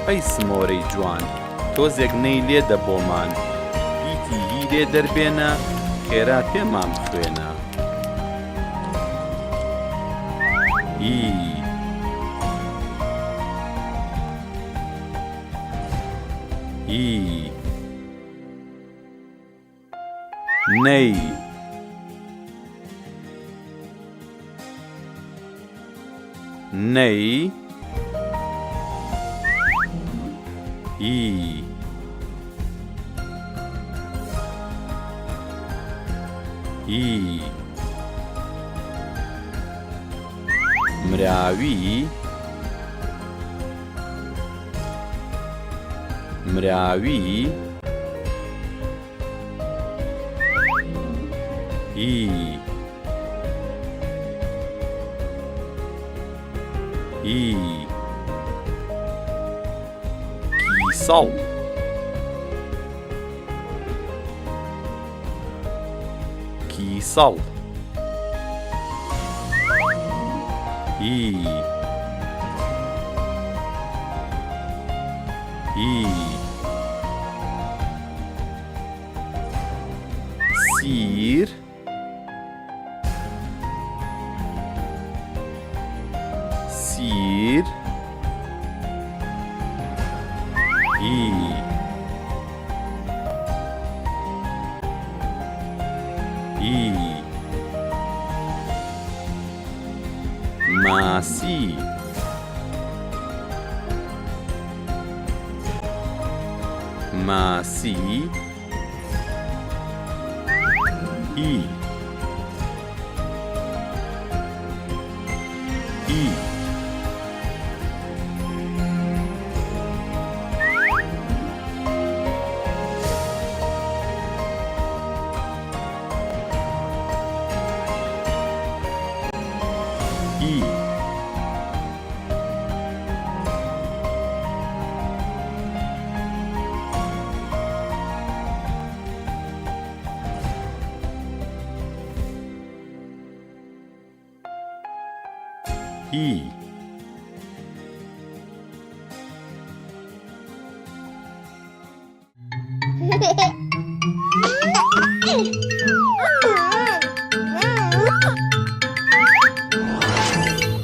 ئەی سمۆرەی جوان تۆزێک نەی لێ دەبۆمان ئیتی هی لێ دەربێنە خێرا پێمان بخوێنە ئی ئی نەی نەی ئی ئی مراوی مراوی ئی ئی کیسەڵ کیسەڵ ئی ئی سیر سیر ئی ئی ماسی ماسی ئی ئی ئی ای